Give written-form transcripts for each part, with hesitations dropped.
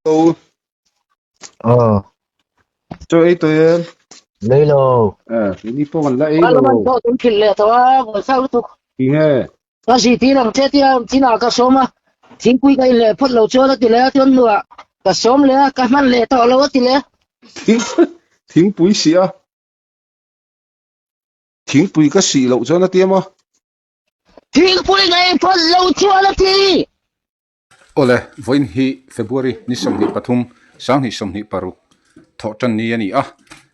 Hello, Ờ, cho ấy tôi lấy lô. đi phố gần lại Wala man rồi, to tun kille to wa sa tu. đi nghe, Ta si ti lang che ti ti na ka soma. Tin kui kai le phot lo cho la ti le ton nuwa. Ka som le ka man le to lo ti le. tiếng tiếng bụi xì à, tiếng bụi cái xì lậu cho nó tiêm à, Tin kui kai phot lo cho la ti. Ole, voin hi February ni som hi pathum sang hi som hi paru tho tan ni ani a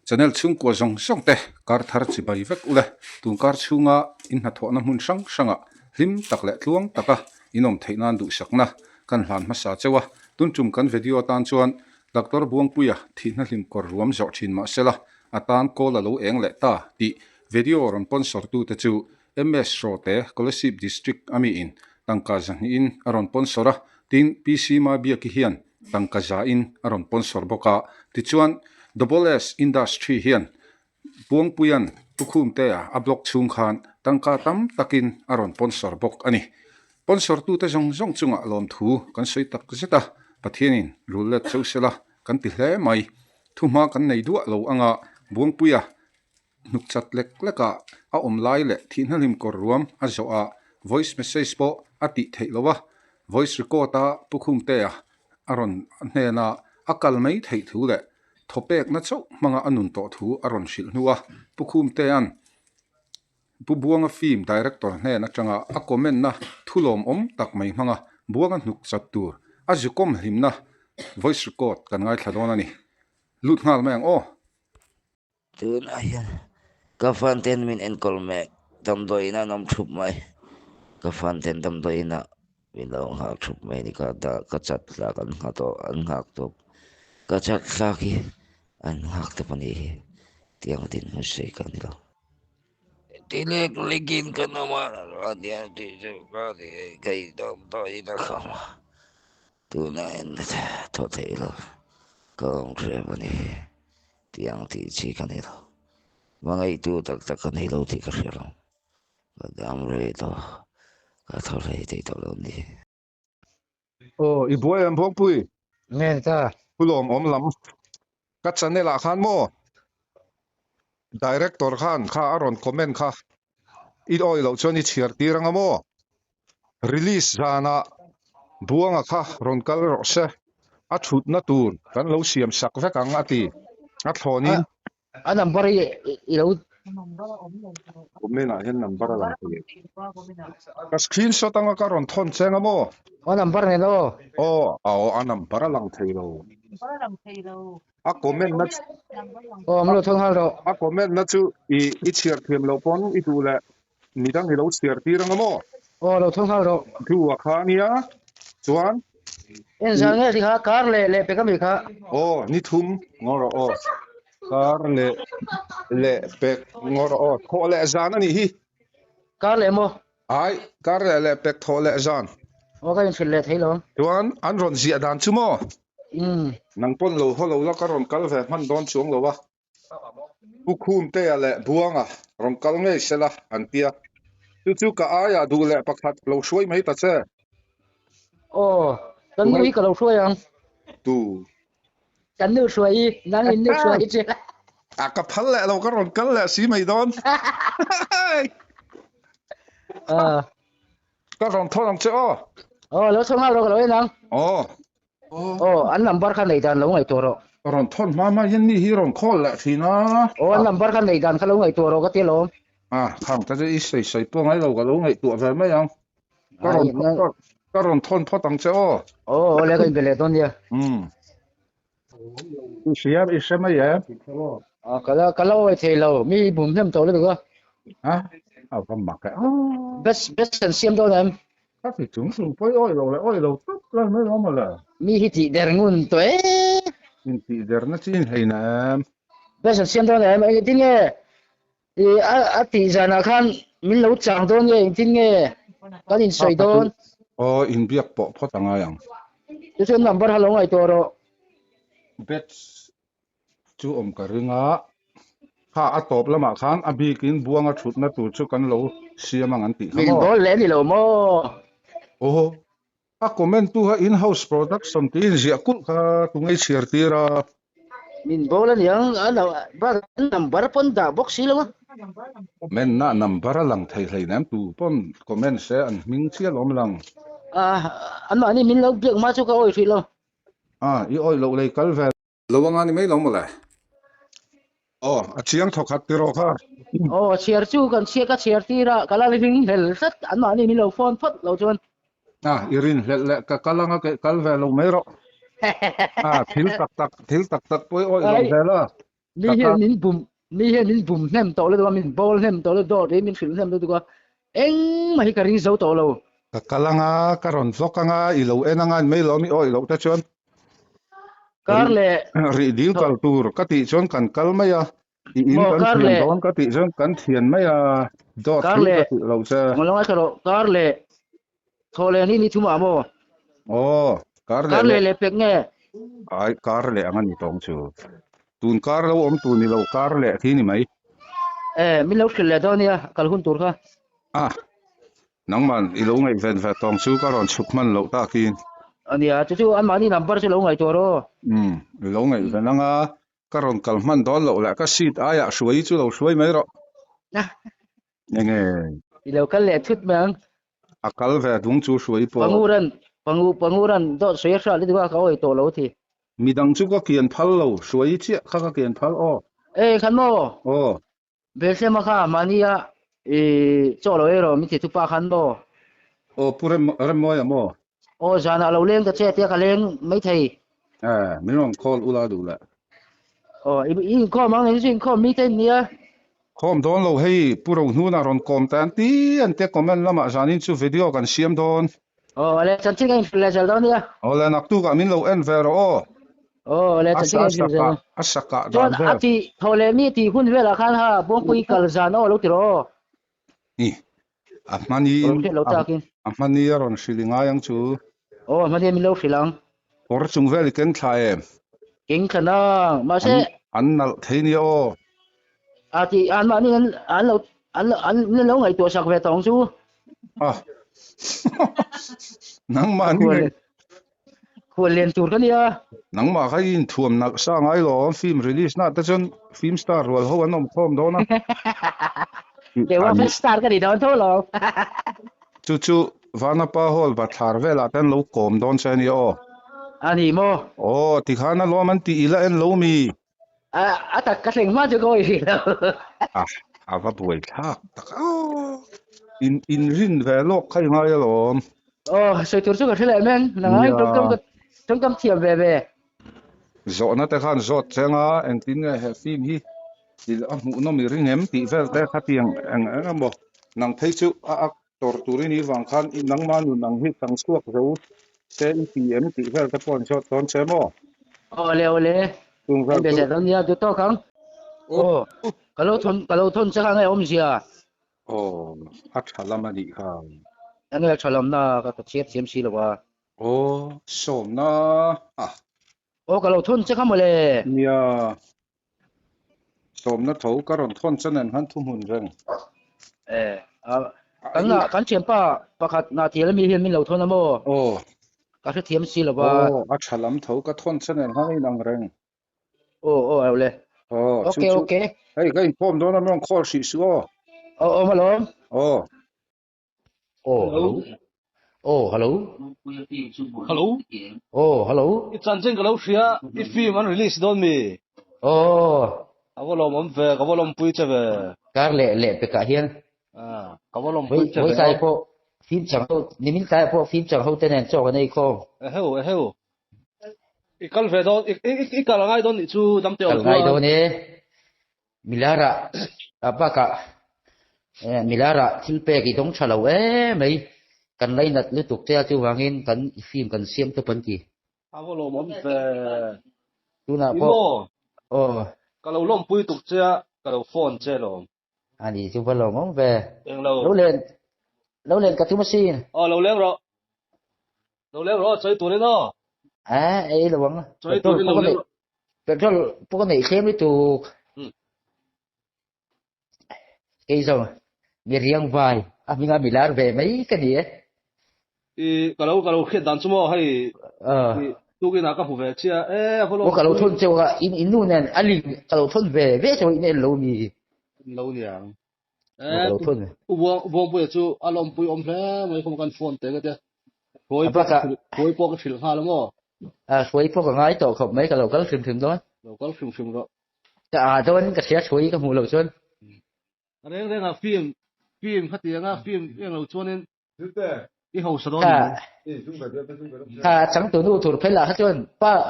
channel chung ko zong zong te kar thar chi bai vek ule tung kar chunga in na tho na mun sang sanga hlim tak le tluang taka inom theinan du sakna kan hlan ma sa chewa tun chum kan video tan chuan doctor buang puya thi na hlim kor ruam zo thin ma sela atan ko la lo eng le ta ti video ron sponsor tu te chu ms rote scholarship district ami in tangka zang in aron sponsora tin PC ma bia ki hian tangka za in aron sponsor boka tichuan double S industry hian puang puyan pukhum te a block chung khan tangka tam takin aron sponsor bok ani sponsor tu te jong jong chunga lom thu kan soi tak zeta pathianin rulet chosela kan ti hle mai thuma kan nei du lo anga buang puya nuk chat lek leka a om lai le thin halim kor ruam a zo a voice message po ati theilowa voice record a pukhum te a aron hna akal mai thei thu le thopek na chau manga anun to thu aron shil nuwa pukhum te an buanga film director hne na changa a comment na thulom om tak mai manga buanga nuk chat tur a jukom himna voice record kan ngai thladon ani lut ngal mang o Tun ayan. Kafanten min en kolme. Damdoina nam chup mai. Kafanten damdoina. Bilaw hak chup mai ni kada kachat lakan hato an hak to. Kachat laki an hak te pani. Tiang tin musay kanila. Tilek ligin ka naman. Adiyan di kadi kay damdoina kama. Tunain totelo. Kong kremani. Tiang ti chi kanila. Mga itu tak-takan hilaw ti kasyarang. Kadamre ito. Katore ito ito lang di. ibuai em phong bụi, Nge ta. pulom om lam, cắt channel à khan mo, director khan, kha aron comment kha, ít oi lậu cho ni chiar tirang mo, release zana, buang a kha ron kal ro se, a chut na tur, kan lo siam sak vek ang ati, a thonin, An number i lo. kumena hen number lang ti. Ka screenshot ang ka ron thon chenga mo. An number ne lo. Ao anam para lang thailo. A comment na O am lo thong hal ro. a comment na chu i chiar them lo pon I tu la midang hi lo chiar tirang mo. O lo thong hal ro. Tu wa khania chuan En sa nge ti kha kar le pe ka mi kha. ni thum ngoro kar le pek ngoro tho le zan ani hi Kar le mo. ai kar le pek tho le zan O ka in le thei lo. chuan an ron zia dan chu mo nang pon lo ho lo la ka ron kal ve man don chuang lo wa pu khum te ale buanga ron kal ngei sela an tia chu ka aya du le pakhat lo shoi mai ta che O kan ni ka lo shuai ang. tu Kan nu shuai nang in nu shuai che. a ka phal le lo ka ron kal le si mai don ka ron tho lang che Lo thong hal ro lo nang. o An number khan nei dan lo ngai to ro. ron thon ma yen ni hi ron khol la thina An number khan nei dan kha lo ngai to ro ka ti lo. khang ta i sei po ngai lo ga lo ngai tu ve mai yang ka ron thon pho tang che Le ka in le don dia. tu siam i se mai ya Ka lo ai thei lo mi bum them to le ko. ao kam mak ka Best sen siam do nam. ka fi chung sung poi oi lo tap la mai lo ma la Mi hi ti der ngun to in ti der na chin hei na Best sen siam do nam ai tin nge. Ti jana khan min lo chang don nge tin nge. Kan in soi don. in biak po pho tanga yang Tu sen number ha lo ngai to ro. bet chu om ka ringa kha a top lama khan a bikin buanga thut na tu chu kan lo siam ang an ti Min khamo bol le ni lo mo. a comment tu ha in house production tin zia kul kha tu ngai chiar tira min bolan yang ano ba number pon da box silo men na number lang thai thai nam tu pon comment se an ming chia lom lang ano ani min lo biak ma chu ka oi fi lo I oi lo lei kal ve lawanga ni mai lo mala a chiang thok hat tiro kha share chu kan share ka share tira kala living hel sat ano ani min lo phone phot lo chon irin le ka kalanga ke kal ve lo mero thil tak tak poi oi lo ve la mi hian min bum nem to le do min bol nem to le do re min fil nem do ko eng mai ka ring zo to lo ka kalanga karon zokanga I lo enanga mai lo mi oi lo ta chon kar le ri dil kal tur ka ti chon kan kal maya I in kan thian don ka ti chon kan thian maya do thil ka ti lo se ngolong ka ro kar le thole ni thuma mo kar le pek nge ai kar le angan ni tong chu tun kar lo om tu ni lo kar le thi ni mai min lo khil le do nia kal hun tur kha nang man I lo ngai ven ve tong chu karon chuk man lo ta kin ania chu an mani number chu lo ngai to ro I lo ngai ven anga karon kal man don lo la ka sit aya shuai chu lo shuai mai ro nge I lo kal le thut mang akal ve dung chu shuai po panguran do soi sha le diwa ka oi to lo thi midang chu ko kian phal lo shuai chi kha ka kian phal khan mo be se ma kha mania cho lo ero mi ti tu pa khan mo pure rem mo ya mo jana lo leng ka che tia ka leng mai thei mi rong call ula du la I ko mang ni sin ko mi te nia khom don lo hei puro nu na ron kom tan ti an te comment lama janin chu video kan siam don le chan chi ngai le jal do nia le nak tu ka min lo en ver le chan chi ngai jal asaka John ati thole mi ti hun ve la khan ha bong pui kal jan lo ti ro ni amani lo ta kin amani ron shilinga yang chu ma de mi lo filang por chung vel ken thae king khana ma se an nal theini ati an ma ni an lo ngai to sak ve tong chu nang ma ni ko len tur ka nia nang ma khai in thuam nak sa ngai lo film release na ta chon film star rol ho anom khom do na ke wa film star ka di don tho lo chu vana pa hol ba thar vela tan lo kom don cha ni ani mo ti khana lo man ti ila en lo mi ta ka seng ma chu ko I lo va buai thak tak in rin ve lo khai ngai lo soi tur chu ka thele men na ngai trong kam thiam ve zo na te khan zot chenga en tin nge he film hi il a mu no mi ring hem ti vel te khatiang ang mo nang thei chu a tor turin I wang khan in nang man nang hi tang suak zo te in pm ti vel te pon shot ton chemo le tung vel be se don nia tu to khang kalau thon cha ngai om sia at halama di khang anh ấy chọn làm na cái chiếc chiếm xí là wa som na cái lỗ thôn chắc không phải nia som na thấu karon thon chanen han thum hun reng kan chiếm pa khát na tiền là mi hiền mình lỗ thôn mà cái chiếm xí là wa at halam thấu ka thon chanen han nang reng le ok hey cái phom đó nó call sĩ số mà lo hello hello it's something kalau sia if film man release don me awalom om ve awalom pui che ve kar le pe ka hian awalom pui che ve sai po phim chẳng đâu ni min sai po phim chẳng đâu tên cho cái này ko heo ikal ve don ikal ngai don chu dam te ngai don ne milara apa ka milara thilpe ki dong chalo mấy kan lai nat lu tuk te chu wangin kan film kan siam to pan ki awalom om ve tu na po kalau lom pui tuk che kalau phone che lom ani chu ba lom om ve eng lâu lên ka tu machine lâu ro chơi tu lên đó ấy là vâng chơi tu lên lâu petrol po này xem đi tu cái gì mi riêng vai mình milar về mấy cái gì kalau khiết đàn chúng hay tu cái nào các phụ về chia我kalau thôn就个 in nu nen ali kalau thôn về về cho in lâu mi lâu nhỉ kalau thôn uang bui chú alom bui thế mấy không cần phone thế cái thôi bỏ cái film ha lắm suy po cái ngay tổ không mấy kalau kalau film đó lâu có film đó đó cái xe suy cái mù lâu chuan anh đây là phim phát tiếng phim yang lâu chuan nên cái hậu sao đó chẳng tổ nu tổ phải là hát chuan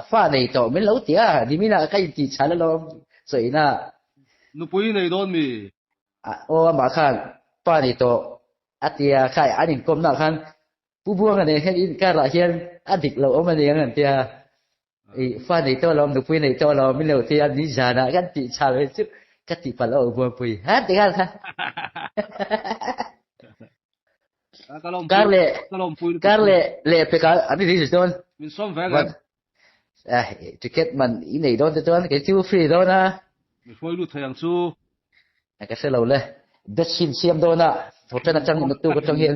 pha này tổ mới lâu tiếc đi mi là cái gì chả là rồi na nó bui này đó mi mà khan pha này tổ atia khai anh in com na khan buông cái này hết in cái là hiền adik lâu mà này anh tia pha này tổ lòng được bui này tổ lòng mới lâu tia đi ra na cái gì chảเลยchứ cái gì phải lâu buông bui hát đi ha Carle le peka ani di don min som vega ticket man in nei don don cái chu free don na mi foi lu thayang chu cái xe lâu le đất xin xiêm don na thổ chân trăng một tu có trong hiền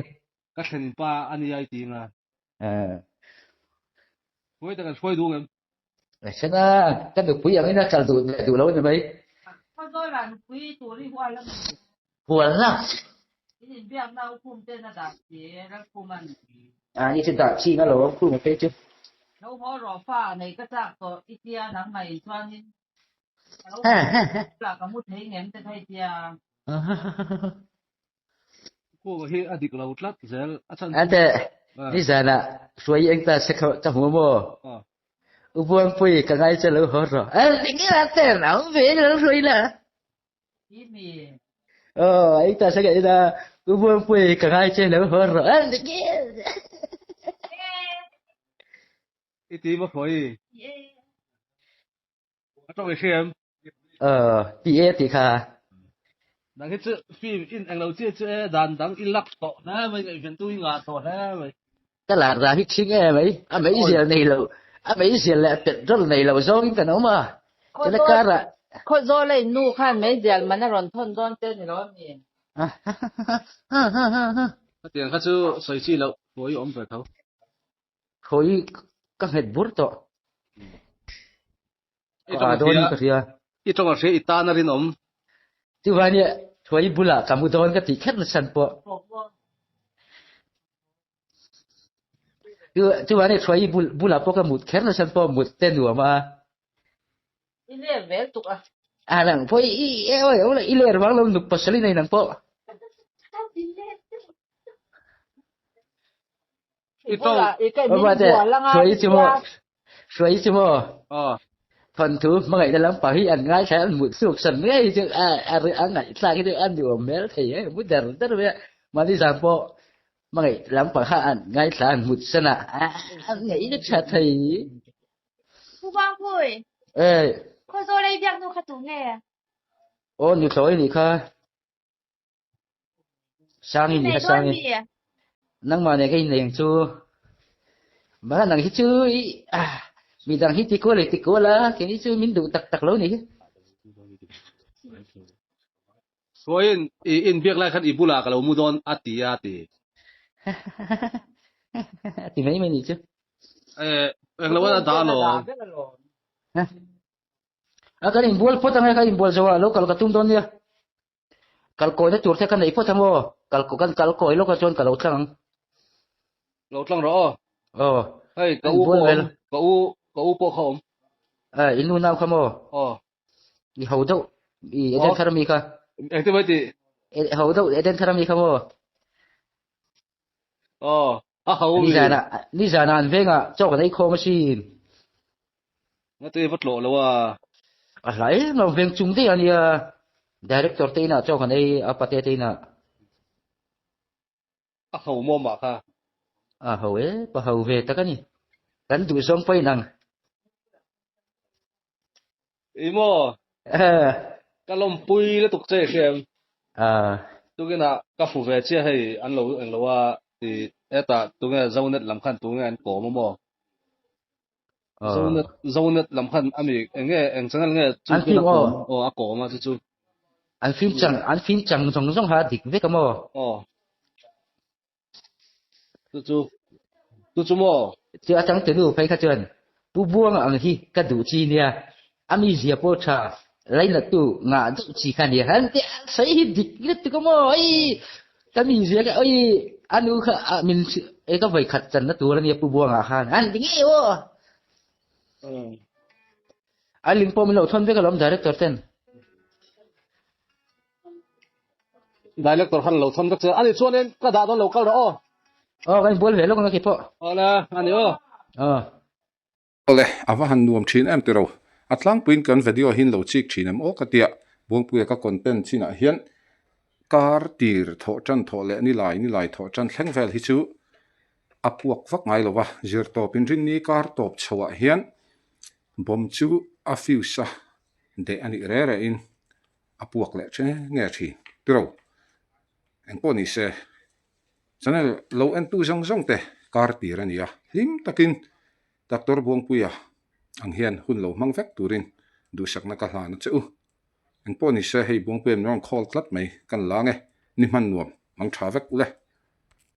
các thành pa ani ai ti nga foi ta kan foi du ngam xe na cái được quý anh na chal đủ lâu rồi mấy con tôi là quý tuổi đi hoài lắm buồn lắm nhìn biết đâu không tên là đặc chế nó không ăn như trên tạp chi nó lâu không một cái chứ đâu có rõ pha này cái dạng có ít tia nắng mày cho nên là có một thế ngém tên hay tia cô có hiện adik lâu lát giờ anh thế đi giờ nè suy anh ta sẽ không trong mua mồ buông pui cả ngày chơi lâu hết rồi anh nghĩ là tên nào về lâu rồi là ít mì anh ta sẽ nghĩ là buông pui cả ngày chơi lâu hết rồi anh nghĩ ít tí mà phải trong cái xem thì khá đang cái chữ phim in anh lâu chữ đàn đang in lắc to nè mấy cái chuyện tôi ngã to nè mấy cái là ra hít chính mấy mấy giờ này lâu mấy giờ lại tuyệt rất này lâu rồi cái nó mà cái là cái làคนโซเลยนู่ขันไม่เดียนมันน่ะร้อนทนร้อนเต้นนี่ร้อนนี่ phát tiền khác chứ sợi chi lâu với ôm về thấu khối các hệ bút to trong cái gì ít trong cái ít ta nó đi ôm chứ vậy nhỉ khối bula kamu don cái tiket là sẵn po chứ vậy nhỉ khối bula po cái một khet là sẵn po một tên nữa mà ile về tục nang po ile bang long nuk pasali này nang po suy chứ mà phần thứ mà ngày đó lắm phải ăn ngay sẽ ăn một suốt sần ngay chứ ăn ngày sai cái điều ăn nhiều mẹ thì ấy muốn đẻ rất là mà đi làm po mà ngày lắm phải ăn ngay sẽ ăn một sân ăn ngày rất là thì Phu bang pui. Ko zo lei biak nu khatu nge. Nhiều tối thì kha sang thì sang nang mà này cái này chú mà nang hít chú mình đang hít tí cô là cái hít chú mình đủ tắc lâu này rồi in việc lại khăn ibula kalau mudon ati thì mấy này chứ anh lâu đã lo cái này bol pot ang cái bol jawa lo kalau katung don ya kalau kau itu curhat kan ipotamo kalau kau lo kau cuman kalau tlang rõ hey cậu bộ không inu nào kamo đi hậu đâu đi eden tharami ka anh thế vậy thì hậu đâu eden tharami kamo hậu ni zana an venga cho cái này kho machine nó tôi vất lộ lâu lại mà veng chung thế anh director thế nào cho cái này apa thế nào hậu mua mà ha hậu ấy và hậu về ta cái gì đánh tụi sông phơi nằng imo cái lồng pui nó tục chơi xem tôi cái nào cái phụ về chơi hay anh lâu thì eta tôi cái dâu net làm khăn tôi cái anh cổ mà dâu net làm khăn anh nghe chẳng nghe anh phim cổ mà chú anh phim chẳng trong ha địch với cái mò chú tu chu mo chứ chẳng tới đủ phải khát chuẩn bu buông ang hi cả đủ chi nia ami zia po cha lấy là tu ngã đủ chi khan nia hắn te sai hi dik lit ko mo ai kami zia ka ai anu kha min e ka vai khat chan na tu la nia bu buông a khan an ding e wo aling po min lo thon ve ka lom director ten director han lo thon ka ani chuan en ka da don lo kal ro cái bol ve lo ka ki po ola ani o ole avahan nuam thin em tero atlang puin kan video hin lo chik thin em o ka tia buang pu ka content china hian kar tir tho chan tho le ni lai tho chan thleng vel hi chu apuak vak ngai lo wa zir to pin rin ni kar top chhawa hian bom chu a fiusa de ani re in apuak le che nge thi tero en poni se channel lo en tu zong te kar tir ania lim takin Dr. Buang Puya ang hian hun lo mang vek turin du sakna ka hlan chu ang poni se hei buang pem nong call klat mai kan lange ni man nuam mang tha vek ule